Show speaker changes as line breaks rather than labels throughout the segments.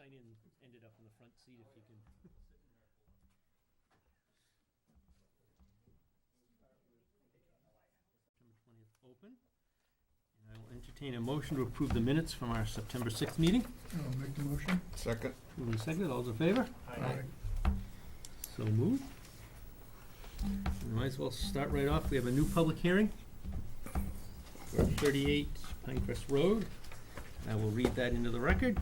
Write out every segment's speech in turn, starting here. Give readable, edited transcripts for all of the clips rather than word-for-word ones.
sign-in ended up in the front seat, if you can. September 20th open. And I will entertain a motion to approve the minutes from our September 6th meeting.
I'll make the motion.
Second.
Moving second, all those in favor?
Aye.
So moved. We might as well start right off. We have a new public hearing for 38 Pinecrest Road. I will read that into the record.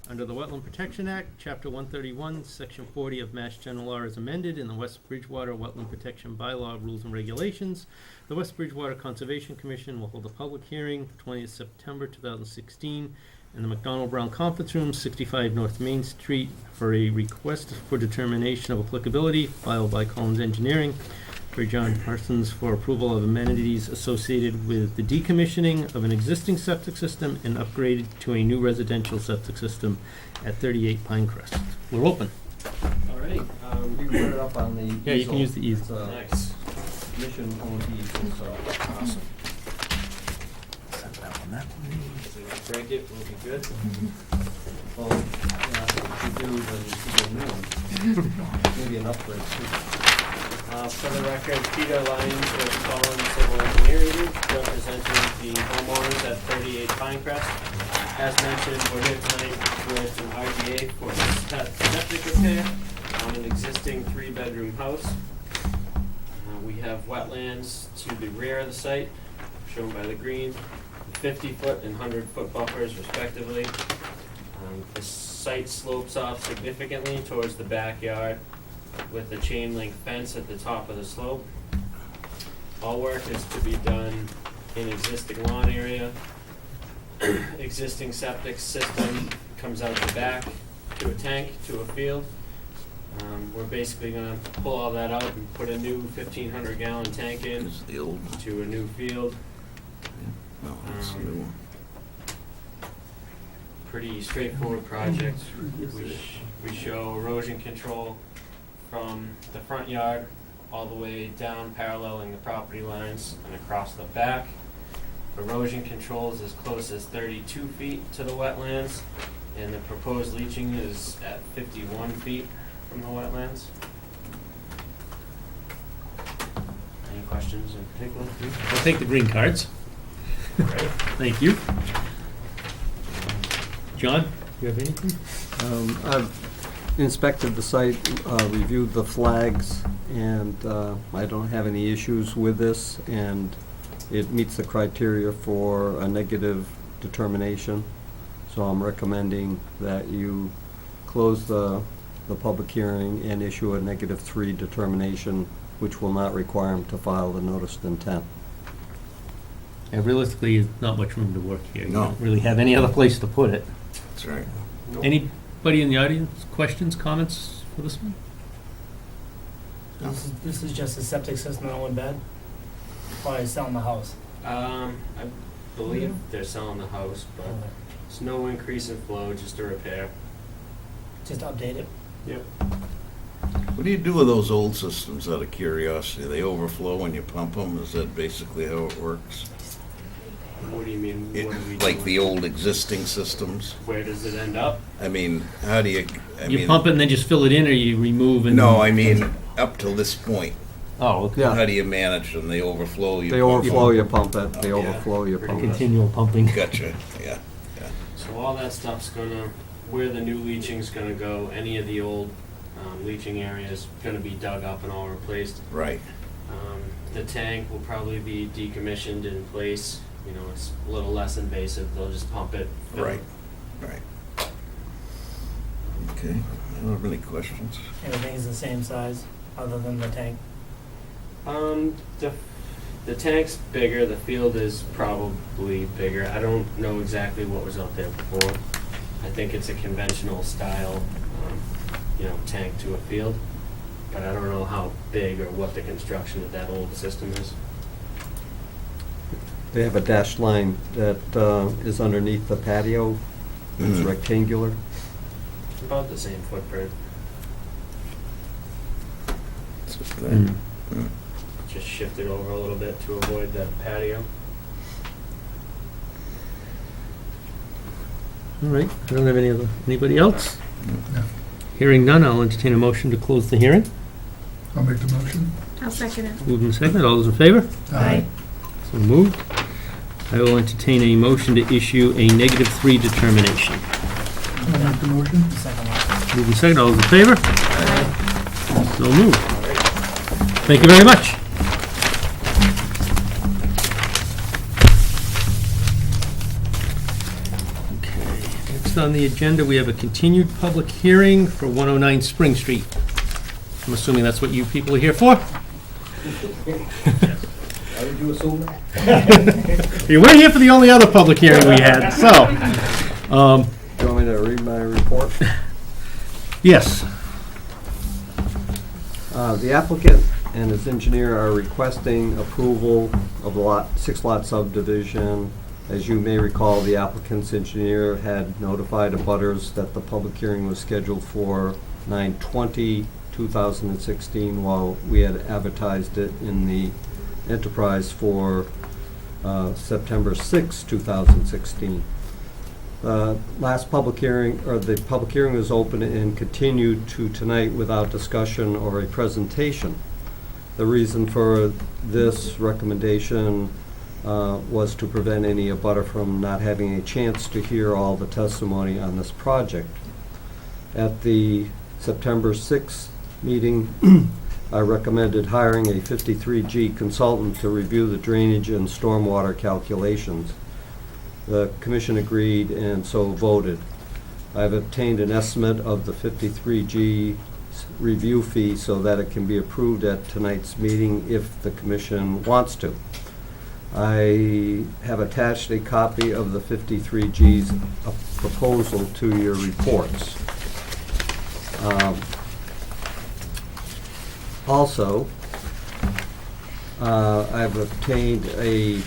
Under the Wetland Protection Act, Chapter 131, Section 40 of Mass General Law is amended in the West Bridgewater Wetland Protection Bylaw Rules and Regulations. The West Bridgewater Conservation Commission will hold a public hearing 20th September 2016 in the McDonald Brown Conference Room, 65 North Main Street, for a request for determination of applicability filed by Collins Engineering for John Parsons for approval of amenities associated with the decommissioning of an existing septic system and upgraded to a new residential septic system at 38 Pinecrest. We're open.
All right.
You can put it up on the easel.
Yeah, you can use the easel.
It's a
Nice.
mission-owned easel, so.
Awesome.
Set that one that way.
So you don't break it, we'll be good.
Well, yeah, if you do, then you get a new one. Maybe an upgrade too.
For the record, Peter Lyons with Collins Civil Engineering, representing the homeowners at 38 Pinecrest. As mentioned, we're here tonight with an RDA for septic repair on an existing 3-bedroom house. We have wetlands to the rear of the site, shown by the green, 50-foot and 100-foot buffers respectively. The site slopes off significantly towards the backyard with a chain link fence at the top of the slope. All work is to be done in existing lawn area. Existing septic system comes out the back to a tank, to a field. We're basically gonna pull all that out and put a new 1,500 gallon tank in
This is the old one.
to a new field.
No, that's the new one.
Pretty straightforward project. We show erosion control from the front yard all the way down, paralleling the property lines and across the back. Erosion control is as close as 32 feet to the wetlands, and the proposed leaching is at 51 feet from the wetlands. Any questions in particular?
I'll take the green cards.
Great.
Thank you. John, you have anything?
I've inspected the site, reviewed the flags, and I don't have any issues with this, and it meets the criteria for a negative determination. So I'm recommending that you close the public hearing and issue a -3 determination, which will not require them to file the notice of intent.
And realistically, there's not much room to work here. You
No.
don't really have any other place to put it.
That's right.
Anybody in the audience, questions, comments for this one?
This is just a septic system on one bed? Or is selling the house?
I believe they're selling the house, but it's no increase in flow, just a repair.
Just update it?
Yep.
What do you do with those old systems, out of curiosity? They overflow when you pump them? Is that basically how it works?
What do you mean? What do we
Like
do?
the old existing systems?
Where does it end up?
I mean, how do you,
You pump it and then just fill it in, or you remove and?
No, I mean, up till this point.
Oh, okay.
Yeah.
How do you manage them? They overflow, you
They
pump
overflow,
them?
you pump it. They
Yeah.
overflow, you
Pretty
pump it.
Continual pumping.
Gotcha, yeah.
So all that stuff's gonna, where the new leaching's gonna go, any of the old leaching areas gonna be dug up and all replaced.
Right.
The tank will probably be decommissioned in place. You know, it's a little less invasive. They'll just pump it. fill
Right.
it.
Right. Okay, I don't have any questions.
Everything is the same size, other than the tank?
The tank's bigger, the field is probably bigger. I don't know exactly what was out there before. I think it's a conventional style, tank to a field, but I don't know how big or what the construction of that old system is.
They have a dashed line that is underneath the patio. It's
Mhm.
rectangular.
About the same footprint,
That's good.
Mm.
Mm.
just shifted over a little bit to avoid the patio.
All right, I don't have anybody else?
No.
Hearing none, I'll entertain a motion to close the hearing.
I'll make the motion.
I'll second it.
Moved and seconded, all those in favor?
Aye.
So moved. I will entertain a motion to issue a -3 determination.
I'll make the motion.
Second one.
Moved and seconded, all those in favor?
Aye.
So moved. Thank you very much. Okay, next on the agenda, we have a continued public hearing for 109 Spring Street. I'm assuming that's what you people are here for?
Why would you assume that?
You weren't here for the only other public hearing we had, so.
Do you want me to read my report?
Yes.
The applicant and his engineer are requesting approval of the 6-lot subdivision. As you may recall, the applicant's engineer had notified abutters that the public hearing was scheduled for 9/20/2016, while we had advertised it in the Enterprise for September 6, 2016. Last public hearing, or the public hearing was open and continued to tonight without discussion or a presentation. The reason for this recommendation was to prevent any abutter from not having a chance to hear all the testimony on this project. At the September 6th meeting, I recommended hiring a 53G consultant to review the drainage and stormwater calculations. The commission agreed and so voted. I've obtained an estimate of the 53G review fee so that it can be approved at tonight's meeting if the commission wants to. I have attached a copy of the 53G's proposal to your reports. Also, I've obtained a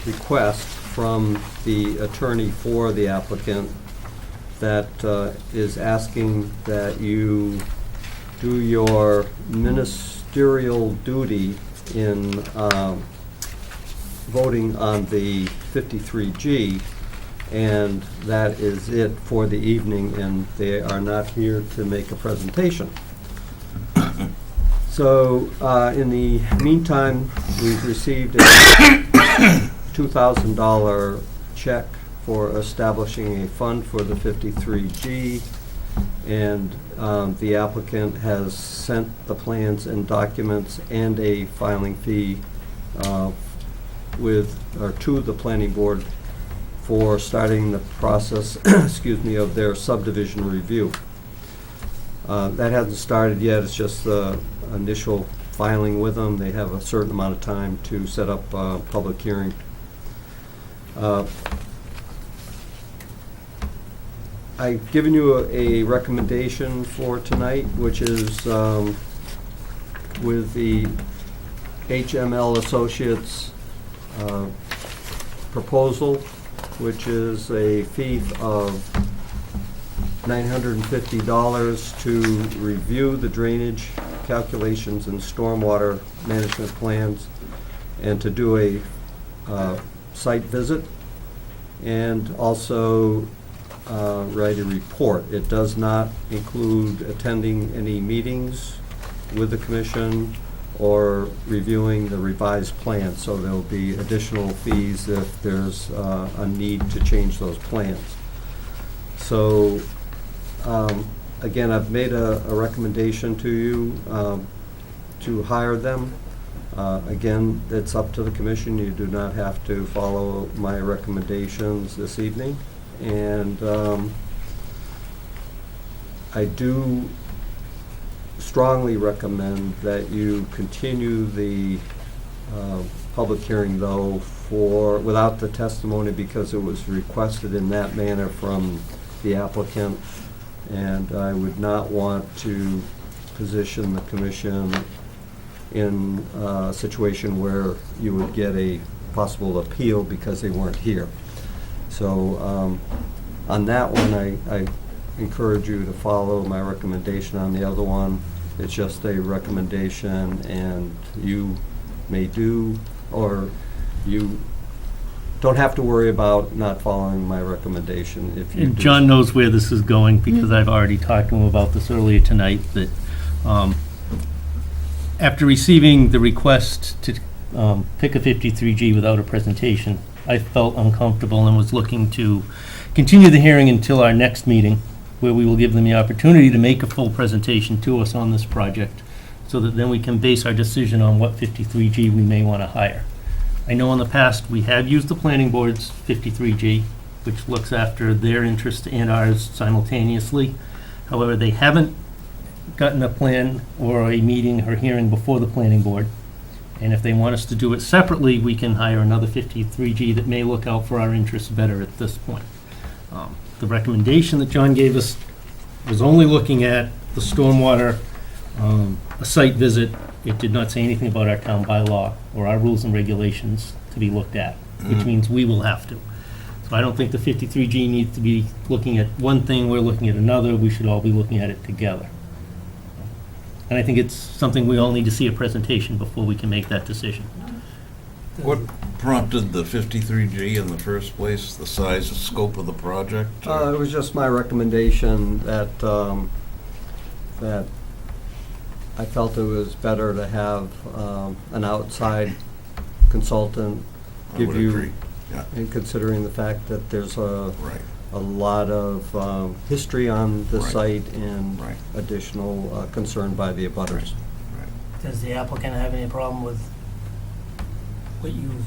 request from the attorney for the applicant that is asking that you do your ministerial duty in voting on the 53G, and that is it for the evening, and they are not here to make a presentation. So, in the meantime, we've received a $2,000 check for establishing a fund for the 53G, and the applicant has sent the plans and documents and a filing fee to the planning board for starting the process, excuse me, of their subdivision review. That hasn't started yet, it's just the initial filing with them. They have a certain amount of time to set up a public hearing. I've given you a recommendation for tonight, which is with the HML Associates proposal, which is a fee of $950 to review the drainage calculations and stormwater management plans, and to do a site visit, and also write a report. It does not include attending any meetings with the commission or reviewing the revised plans, so there'll be additional fees if there's a need to change those plans. So, again, I've made a recommendation to you to hire them. Again, it's up to the commission. You do not have to follow my recommendations this evening. And I do strongly recommend that you continue the public hearing, though, without the testimony, because it was requested in that manner from the applicant, and I would not want to position the commission in a situation where you would get a possible appeal because they weren't here. So on that one, I encourage you to follow my recommendation. On the other one, it's just a recommendation, and you may do, or you don't have to worry about not following my recommendation if you
And
do.
John knows where this is going, because I've already talked to him about this earlier tonight, that after receiving the request to pick a 53G without a presentation, I felt uncomfortable and was looking to continue the hearing until our next meeting, where we will give them the opportunity to make a full presentation to us on this project, so that then we can base our decision on what 53G we may want to hire. I know in the past, we have used the planning board's 53G, which looks after their interest and ours simultaneously. However, they haven't gotten a plan or a meeting or hearing before the planning board. And if they want us to do it separately, we can hire another 53G that may look out for our interests better at this point. The recommendation that John gave us was only looking at the stormwater, a site visit. It did not say anything about our town bylaw or our rules and regulations to be looked at, which means we will have to. So I don't think the 53G needs to be looking at one thing, we're looking at another, we should all be looking at it together. And I think it's something we all need to see a presentation before we can make that decision.
What prompted the 53G in the first place, the size and scope of the project?
It was just my recommendation that, that I felt it was better to have an outside consultant
I
give
would
you,
agree. Yeah,
and considering the fact that there's
right,
a lot of history on the
Right.
site and
right,
additional concern by the abutters.
right.
Does the applicant have any problem with what you've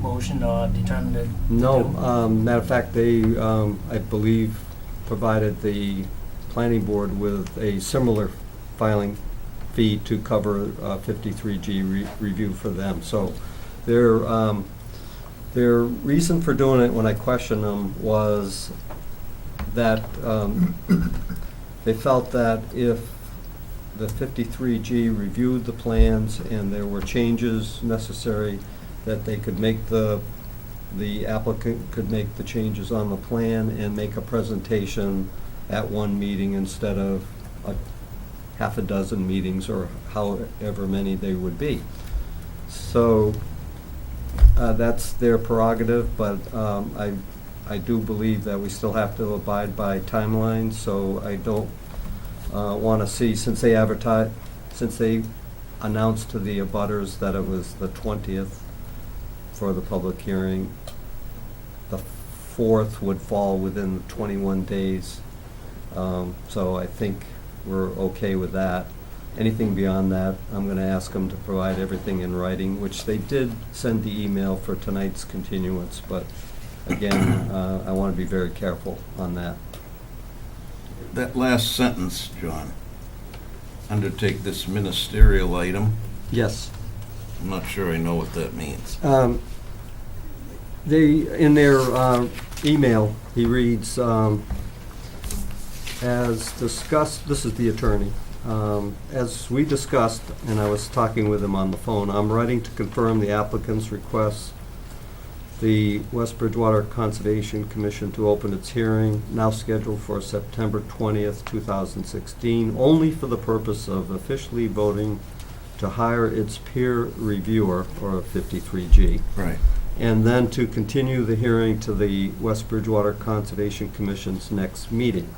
motioned or determined to do?
No, matter of fact, they, I believe, provided the planning board with a similar filing fee to cover 53G review for them. So their reason for doing it, when I questioned them, was that they felt that if the 53G reviewed the plans and there were changes necessary, that they could make the applicant could make the changes on the plan and make a presentation at one meeting instead of half a dozen meetings or however many they would be. So that's their prerogative, but I do believe that we still have to abide by timelines, so I don't want to see, since they announced to the abutters that it was the 20th for the public hearing, the 4th would fall within the 21 days. So I think we're okay with that. Anything beyond that, I'm going to ask them to provide everything in writing, which they did send the email for tonight's continuance, but again, I want to be very careful on that.
That last sentence, John, undertake this ministerial item,
Yes.
I'm not sure I know what that means.
In their email, he reads, as discussed, this is the attorney, as we discussed, and I was talking with him on the phone, I'm writing to confirm the applicant's request, the West Bridgewater Conservation Commission to open its hearing, now scheduled for September 20th, 2016, only for the purpose of officially voting to hire its peer reviewer, or 53G,
Right.
and then to continue the hearing to the West Bridgewater Conservation Commission's next meeting.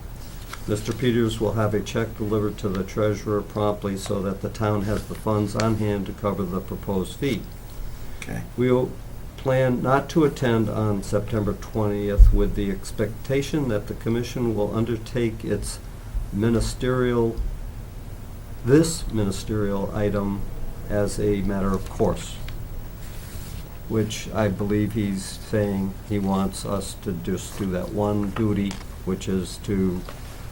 Mr. Peters will have a check delivered to the treasurer promptly so that the town has the funds on hand to cover the proposed fee.
Okay.
We'll plan not to attend on September 20th with the expectation that the commission will undertake this ministerial item as a matter of course, which I believe he's saying he wants us to just do that one duty, which is to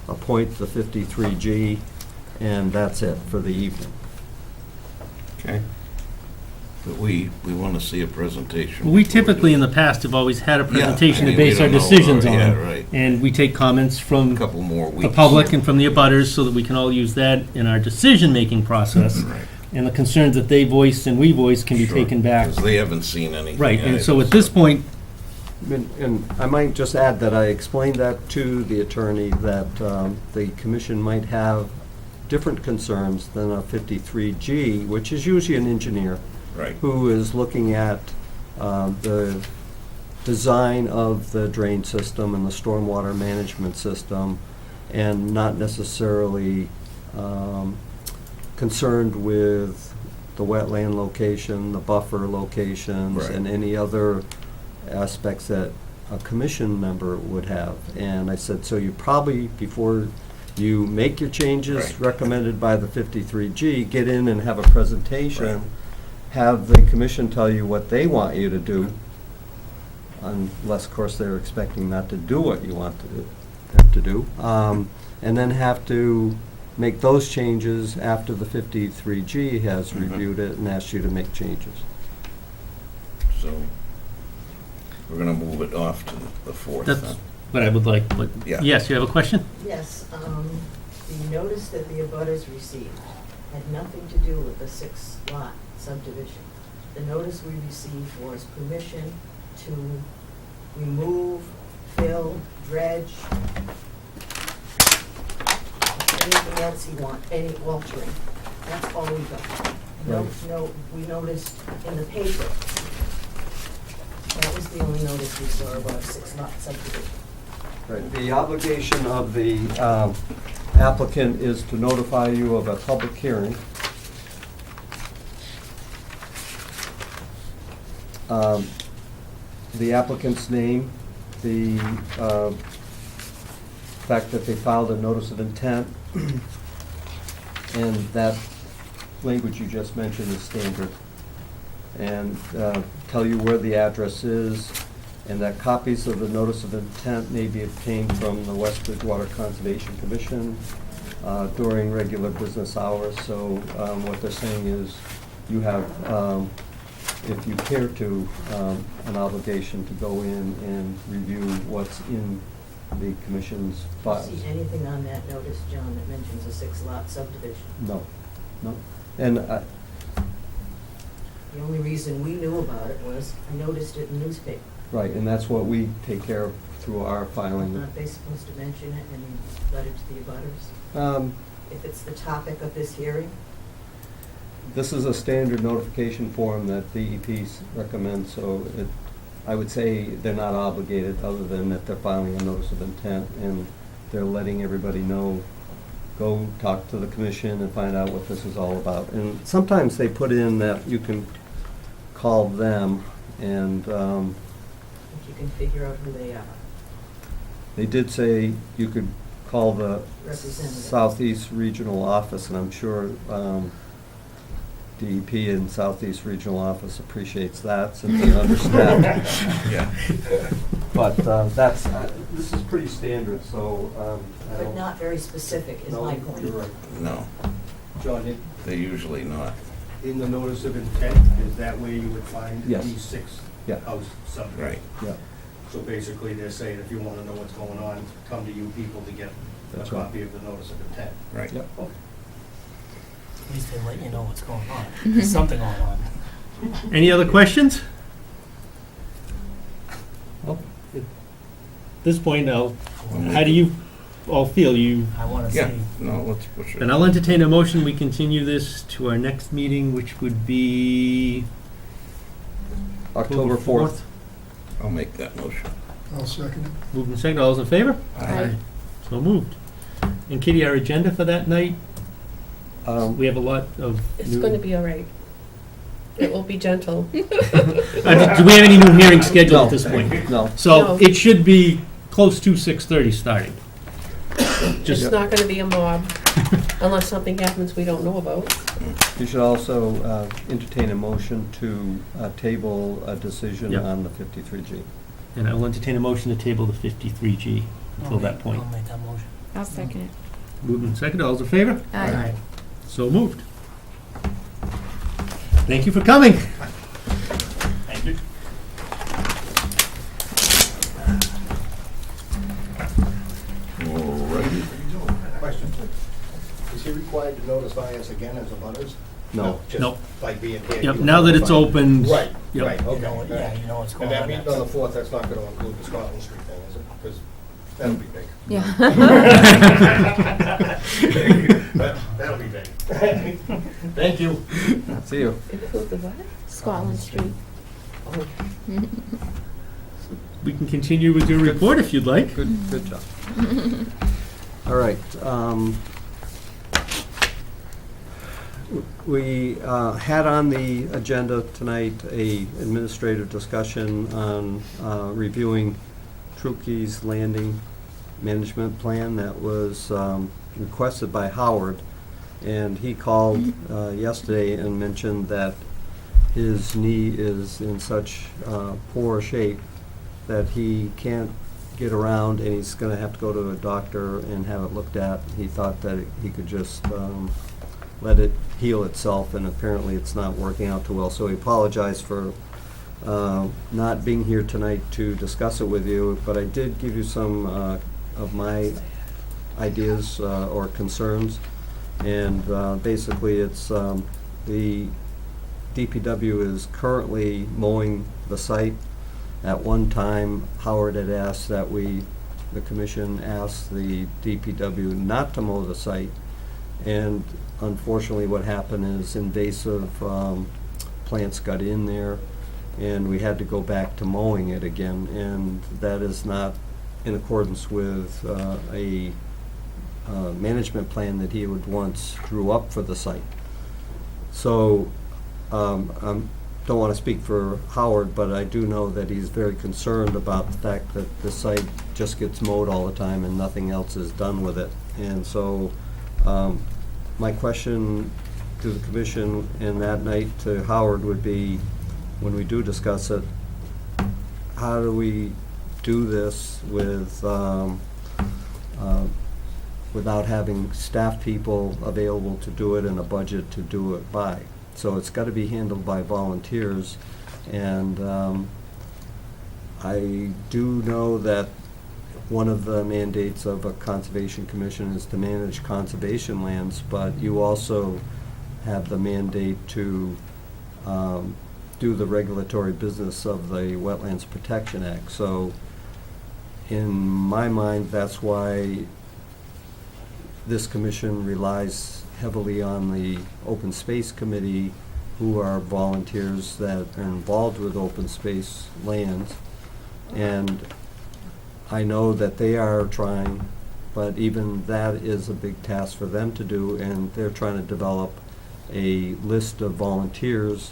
appoint the 53G, and that's it for the evening.
Okay. But we want to see a presentation.
We
before
typically,
do
in
it.
the past, have always had a
Yeah,
presentation
I
to
mean, we
base our
don't know,
decisions on.
yeah, right.
And we take comments
A
from
couple more
the
weeks.
public and from the abutters so that we can all use that in our decision-making process.
Right.
And the concerns that they voiced and we voiced can be
Sure,
taken back.
'cause they haven't seen anything.
Right, and so
either,
at this point,
And I might just add that I explained that to the attorney, that the commission might have different concerns than a 53G, which is usually an engineer
Right.
who is looking at the design of the drain system and the stormwater management system, and not necessarily concerned with the wetland location, the buffer locations,
Right.
and any other aspects that a commission member would have. And I said, so you probably, before you make your changes
Right.
recommended by the 53G, get in and have a presentation,
Right.
have the commission tell you what they want you to do, unless, of course, they're expecting not to do what you want to do, and then have to make those changes after the 53G has
Mhm.
reviewed it and asked you to make changes.
So we're gonna move it off to the 4th
That's
then.
what I would like, but,
Yeah.
yes, you have a question?
Yes, the notice that the abutters received had nothing to do with the 6-lot subdivision. The notice we received was permission to remove, fill, dredge, anything else you want, any altering. That's all we got. No, we noticed in the paper. That was the only notice we saw about a 6-lot subdivision.
Right. The obligation of the applicant is to notify you of a public hearing. The applicant's name, the fact that they filed a notice of intent, and that language you just mentioned is standard. And tell you where the address is, and that copies of the notice of intent may be obtained from the West Bridgewater Conservation Commission during regular business hours. So what they're saying is you have, if you care to, an obligation to go in and review what's in the commission's
Do
files.
you see anything on that notice, John, that mentions a 6-lot subdivision?
No, no. And
The only reason we knew about it was I noticed it in the newspaper.
right, and that's what we take care of through our filing.
Aren't they supposed to mention it in the letter to the abutters? If it's the topic of this hearing?
This is a standard notification form that DEP recommends, so I would say they're not obligated, other than that they're filing a notice of intent, and they're letting everybody know, go talk to the commission and find out what this is all about. And sometimes they put in that you can call them, and
If you can figure out who they are.
they did say you could call the
Representative.
Southeast Regional Office, and I'm sure DEP and Southeast Regional Office appreciates that, since they're understaffed.
Yeah.
But that's, this is pretty standard, so I
But
don't...
not very specific is
No,
my point.
you're right.
No,
John,
they're usually not.
in the notice of intent, is that where you would find
Yes.
these 6
Yeah.
house subdivisions?
Right.
Yeah,
So basically, they're saying if you want to know what's going on, come to you people to get a
That's right.
copy of the notice of intent.
Right.
yep.
At least they let you know what's going on. There's something going on.
Any other questions? Well, at this point, how do you all feel?
I want to
Yeah,
see.
no, let's push it.
Then I'll entertain a motion, we continue this to our next meeting, which would be
October 4th.
I'll make that motion.
I'll second it.
Moved and seconded, all those in favor?
Aye.
So moved. And Kitty, our agenda for that night, we have a lot of
It's
new...
going to be all right. It will be gentle.
Do we have any new hearings scheduled at this point?
No,
So
No.
it should be close to 6:30 starting.
It's not going to be a mob unless something happens we don't know about.
you should also entertain a motion to table a decision
Yep.
on the 53G.
And I will entertain a motion to table the 53G until that point.
I'll make that motion.
I'll second it.
Moved and seconded, all those in favor?
Aye.
So moved. Thank you for coming.
Thank you.
Alrighty.
Question. Is he required to notify us again as a butters?
No.
No.
Just like being here?
Yep,
you
now that it's
notify-
opened.
Right,
Yep.
right,
You
okay.
know, yeah, you know what's going
And
on.
that meeting on the 4th, that's not going to include the Scotland Street thing, is it? Because that'll be big.
Yeah.
That'll be big.
Thank you.
See you.
Include the what? Scotland Street.
we can continue with your report if you'd like.
Good job. All right. We had on the agenda tonight a administrative discussion on reviewing Trukey's Landing Management Plan that was requested by Howard. And he called yesterday and mentioned that his knee is in such poor shape that he can't get around, and he's gonna have to go to a doctor and have it looked at. He thought that he could just let it heal itself, and apparently it's not working out too well. So he apologized for not being here tonight to discuss it with you, but I did give you some of my ideas or concerns. And basically, it's the DPW is currently mowing the site. At one time, Howard had asked that the commission asked the DPW not to mow the site. And unfortunately, what happened is invasive plants got in there, and we had to go back to mowing it again. And that is not in accordance with a management plan that he would once drew up for the site. So don't want to speak for Howard, but I do know that he's very concerned about the fact that the site just gets mowed all the time and nothing else is done with it. And so my question to the commission and that night to Howard would be, when we do discuss it, how do we do this with without having staff people available to do it and a budget to do it by? So it's got to be handled by volunteers, and I do know that one of the mandates of a conservation commission is to manage conservation lands, but you also have the mandate to do the regulatory business of the Wetlands Protection Act. So in my mind, that's why this commission relies heavily on the Open Space Committee, who are volunteers that are involved with open space lands. And I know that they are trying, but even that is a big task for them to do, and they're trying to develop a list of volunteers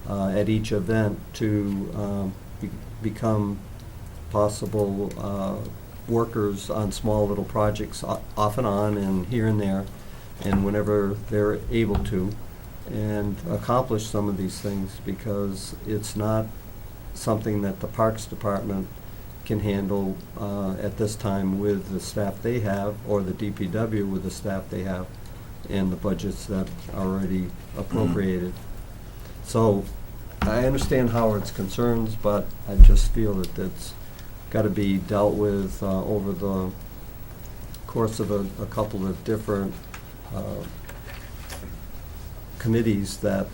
at each event to become possible workers on small little projects off and on and here and there, and whenever they're able to, and accomplish some of these things, because it's not something that the Parks Department can handle at this time with the staff they have, or the DPW with the staff they have, and the budgets that are already appropriated. So I understand Howard's concerns, but I just feel that it's got to be dealt with over the course of a couple of different committees that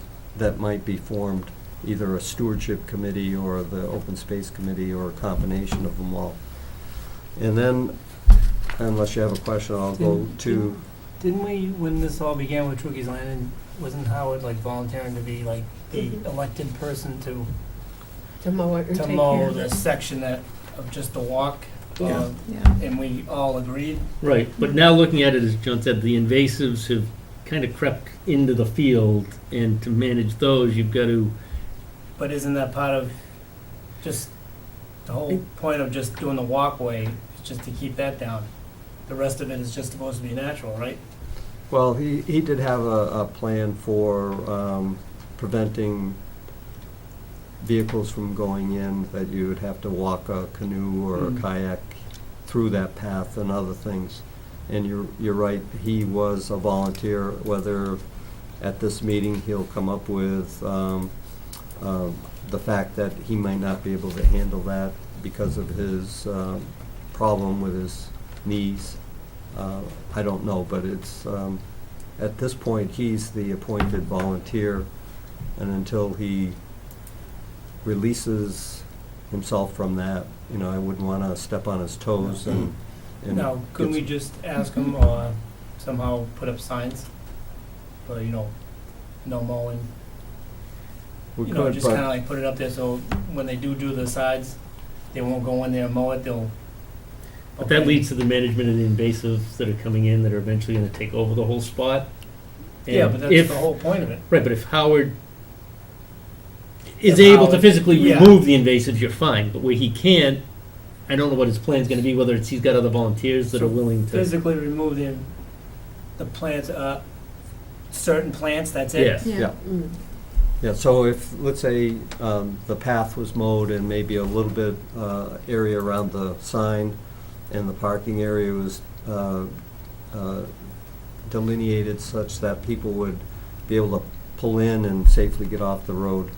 might be formed, either a stewardship committee or the open space committee, or a combination of them all. And then, unless you have a question, I'll go to.
Didn't we, when this all began with Trukey's Landing, wasn't Howard like volunteering to be like the elected person to
mow it and take care
mow
of
the
it.
section that of just the walk?
Yeah.
And we all agreed.
Right, but now looking at it, as John said, the invasives have kind of crept into the field, and to manage those, you've got to,
But isn't that part of just the whole point of just doing the walkway is just to keep that down? The rest of it is just supposed to be natural, right?
Well, he did have a plan for preventing vehicles from going in, that you would have to walk a canoe or a kayak through that path and other things. And you're right, he was a volunteer. Whether at this meeting he'll come up with the fact that he might not be able to handle that because of his problem with his knees, I don't know, but it's at this point he's the appointed volunteer, and until he releases himself from that, I wouldn't want to step on his toes and
Now, couldn't we just ask him or somehow put up signs? Or, no mowing?
we
Just
could,
kind of
but
like put it up there so when they do the sides, they won't go in there and mow it, they'll.
But that
okay.
leads to the management of the invasives that are coming in that are eventually gonna take over the whole spot.
Yeah,
And
but that's
if-
the whole point of it.
Right, but if Howard is
If
able to
Howard-
physically
yeah.
remove the invasives, you're fine, but where he can't, I don't know what his plan's gonna be, whether it's he's got other volunteers that are willing to.
Physically remove the plants, certain plants, that's it?
Yes.
Yeah.
Mm.
Yeah, so if, let's say, the path was mowed and maybe a little bit, area around the sign and the parking area was, delineated such that people would be able to pull in and safely get off the road.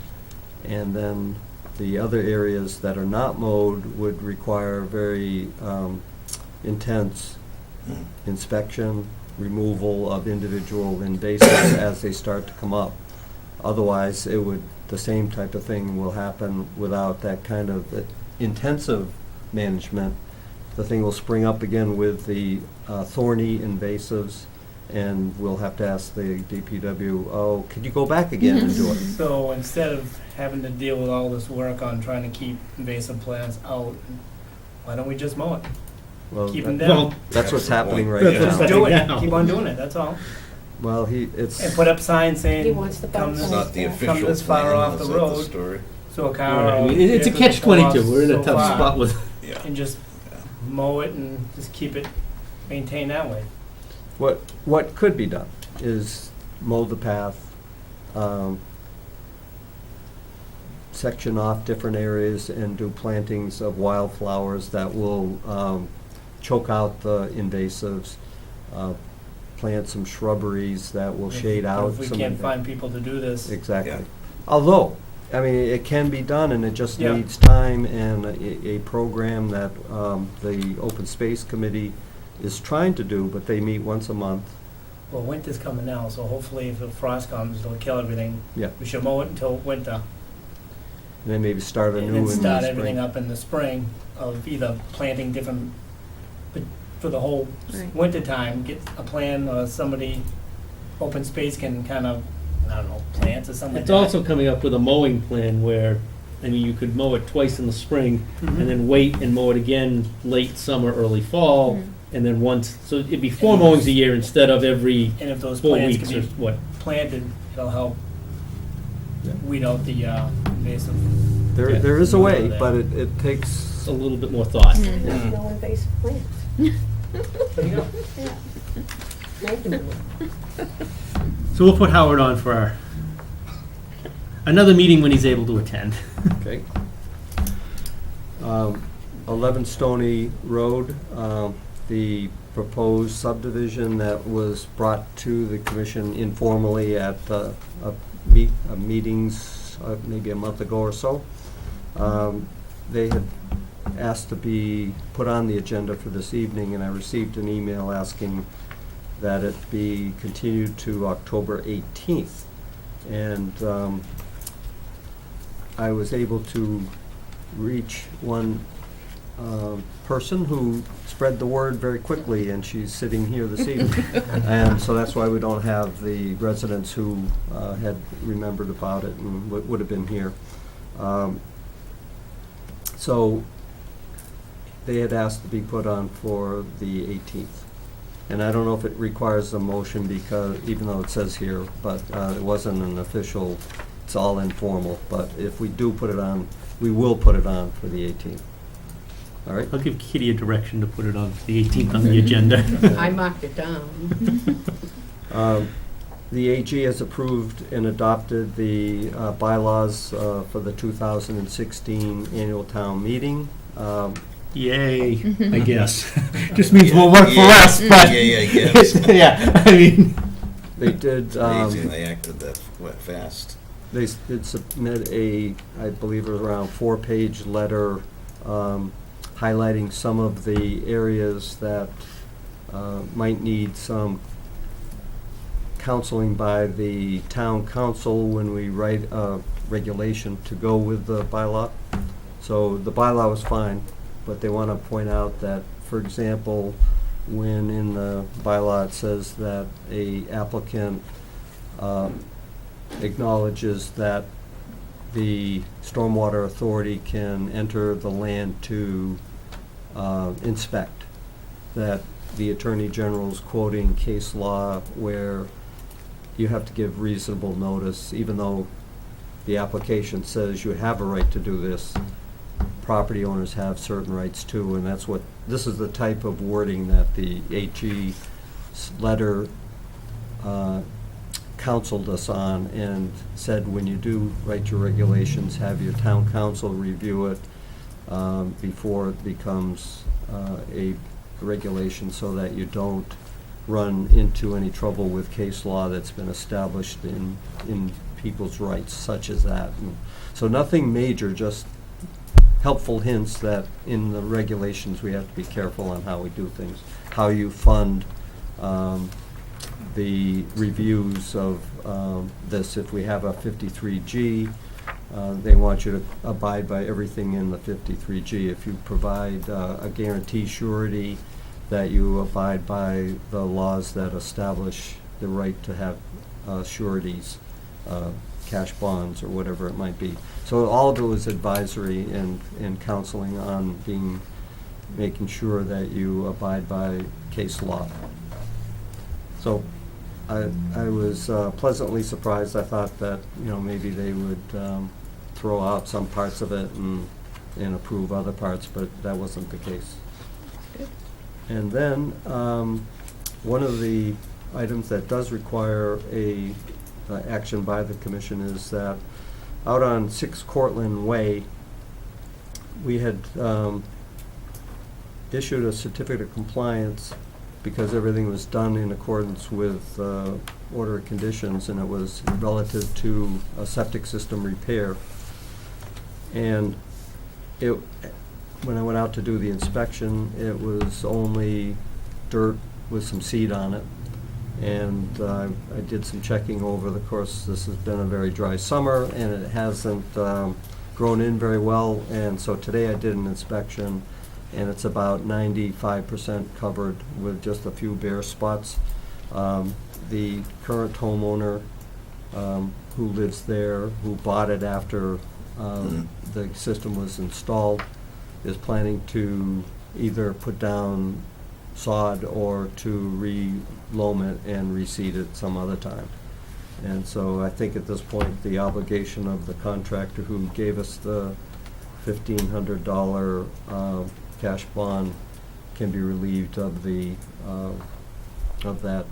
And then the other areas that are not mowed would require very, intense inspection, removal of individual invasives as they start to come up. Otherwise, it would, the same type of thing will happen without that kind of intensive management. The thing will spring up again with the thorny invasives, and we'll have to ask the DPW, oh, could you go back again and do it?
So instead of having to deal with all this work on trying to keep invasive plants out, why don't we just mow it?
Well,
Keep them
that-
down.
Well,
that's what's happening right
That's what's
now.
happening.
Do it,
now.
keep on doing it, that's all.
Well,
And
it's,
put up signs saying.
He wants the
come
bus.
this-
It's not the
Come
official
this far
plan,
off
is
the
that the
road.
story?
So a car.
Right, I
or
mean, it's a
vehicles
catch
will pull off
22, we're in a
so
tough
far,
spot with,
Yeah.
And just mow it and just keep it maintained that way.
what could be done is mow the path, section off different areas and do plantings of wildflowers that will choke out the invasives, plant some shrubberies that will shade
But
out
if we
some.
can't find people to do this,
Exactly.
Yeah.
Although, I mean, it can be done, and it just
Yeah.
needs time and a program that the Open Space Committee is trying to do, but they meet once a month.
well, winter's coming now, so hopefully if the frost comes, it'll kill everything.
Yeah.
We should mow it until winter,
And then maybe start
and
anew
then
in the
start
spring.
everything up in the spring of either planting different, but for the whole
Right.
winter time, get a plan or somebody, open space can kind of, I don't know, plants or something like
it's
that.
also coming up with a mowing plan where, I mean, you could mow it twice in the spring,
Mhm.
and then wait and mow it again late summer, early fall,
Mhm.
and then once, so it'd be 4 mowings a year instead of every
And if those
4
plants
weeks
can
or
be
what.
planted, it'll help
Yeah.
weed out the invasive.
There,
Yeah.
there is a way,
Yeah.
but it takes,
It's a little bit more thought.
There's no invasive plants.
There you go.
Yeah. Make them do it.
So we'll put Howard on for our, another meeting when he's able to attend.
okay. 11 Stony Road, the proposed subdivision that was brought to the commission informally at meetings maybe a month ago or so. They had asked to be put on the agenda for this evening, and I received an email asking that it be continued to October 18th. And I was able to reach one person who spread the word very quickly, and she's sitting here this evening. And so that's why we don't have the residents who had remembered about it and would have been here. So they had asked to be put on for the 18th. And I don't know if it requires a motion because, even though it says here, but it wasn't an official, it's all informal. But if we do put it on, we will put it on for the 18th. All right?
I'll give Kitty a direction to put it on the 18th on the agenda.
I marked it down.
The AG has approved and adopted the bylaws for the 2016 annual town meeting.
Yay, I guess. Just means more work for
Yeah.
us, but.
Yeah, I guess.
Yeah, I mean.
They did,
Amazing they acted that fast.
they did submit I believe it was around 4-page letter highlighting some of the areas that might need some counseling by the town council when we write a regulation to go with the bylaw. So the bylaw was fine, but they want to point out that, for example, when in the bylaw it says that a applicant acknowledges that the Stormwater Authority can enter the land to inspect. That the Attorney General's quoting case law where you have to give reasonable notice, even though the application says you have a right to do this, property owners have certain rights too, and that's what, this is the type of wording that the AG letter counseled us on and said, when you do write your regulations, have your town council review it before it becomes a regulation, so that you don't run into any trouble with case law that's been established in people's rights, such as that. And so nothing major, just helpful hints that in the regulations we have to be careful on how we do things, how you fund the reviews of this. If we have a 53G, they want you to abide by everything in the 53G. If you provide a guarantee surety, that you abide by the laws that establish the right to have sureties, cash bonds, or whatever it might be. So all of it was advisory and counseling on making sure that you abide by case law. So I was pleasantly surprised. I thought that, maybe they would throw out some parts of it and approve other parts, but that wasn't the case. And then, one of the items that does require a action by the commission is that out on 6 Cortlandt Way, we had issued a certificate of compliance because everything was done in accordance with order of conditions, and it was relative to a septic system repair. And when I went out to do the inspection, it was only dirt with some seed on it. And I did some checking over the course. This has been a very dry summer, and it hasn't grown in very well. And so today I did an inspection, and it's about 95% covered with just a few bare spots. The current homeowner who lives there, who bought it after the system was installed, is planning to either put down sod or to re-loam it and reseed it some other time. And so I think at this point, the obligation of the contractor who gave us the $1,500 cash bond can be relieved of that.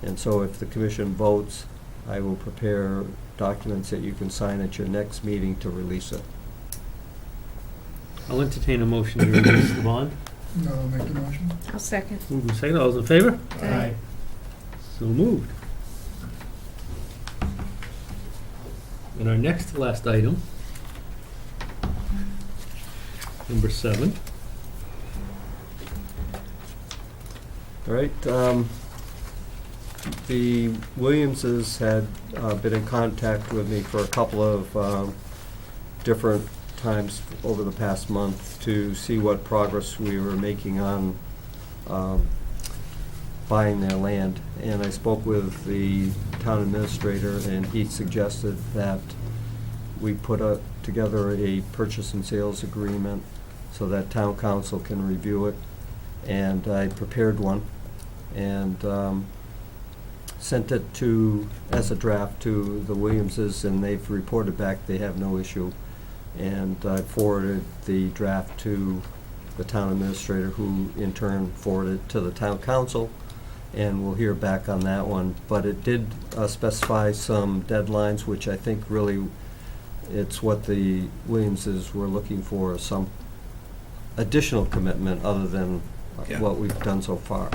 And so if the commission votes, I will prepare documents that you can sign at your next meeting to release it.
I'll entertain a motion to release the bond.
No, I'll make the motion.
I'll second.
Moved and seconded. All those in favor?
Aye.
So moved. And our next to last item, number 7.
All right, the Williamses had been in contact with me for a couple of different times over the past month to see what progress we were making on buying their land. And I spoke with the town administrator, and he suggested that we put together a purchase and sales agreement so that town council can review it. And I prepared one and sent it as a draft to the Williamses, and they've reported back they have no issue. And I forwarded the draft to the town administrator, who in turn forwarded it to the town council, and we'll hear back on that one. But it did specify some deadlines, which I think really it's what the Williamses were looking for, some additional commitment other than what we've done so far.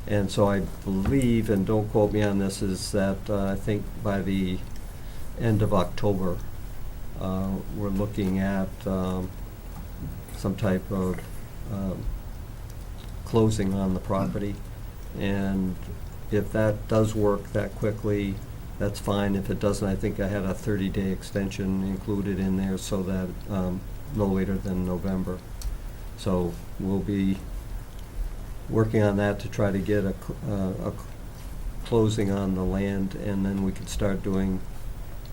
And so I believe, and don't quote me on this, is that I think by the end of October, we're looking at some type of closing on the property. And if that does work that quickly, that's fine. If it doesn't, I think I had a 30-day extension included in there, so that no later than November. So we'll be working on that to try to get a closing on the land, and then we could start doing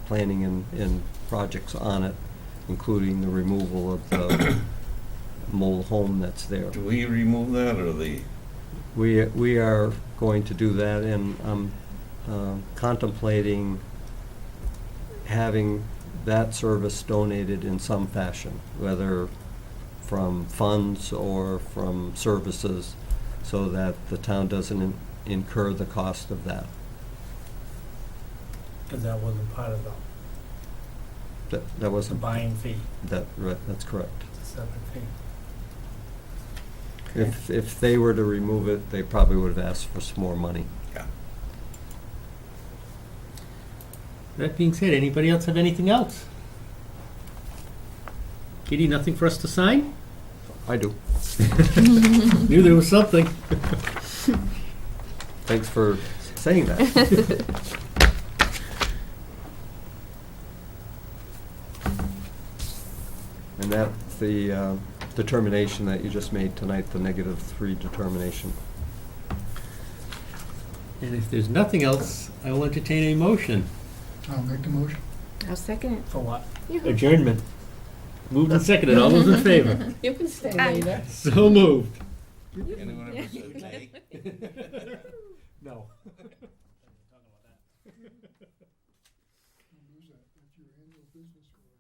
planning and projects on it, including the removal of the mobile home that's there.
Do we remove that, or the,
We are going to do that, and I'm contemplating having that service donated in some fashion, whether from funds or from services, so that the town doesn't incur the cost of that.
Because that wasn't part of
That
the
wasn't,
buying fee,
that's correct.
it's a separate fee.
If they were to remove it, they probably would have asked for some more money.
yeah.
That being said, anybody else have anything else? Kitty, nothing for us to sign?
I do.
Knew there was something.
Thanks for saying that. And that's the determination that you just made tonight, the -3 determination.
And if there's nothing else, I will entertain a motion.
I'll make the motion.
I'll second it.
For what?
Adjournment. Moved and seconded. All those in favor?
You can stay later.
So moved.
Anyone ever said nay?
No.
Don't lose that. That's your annual business card.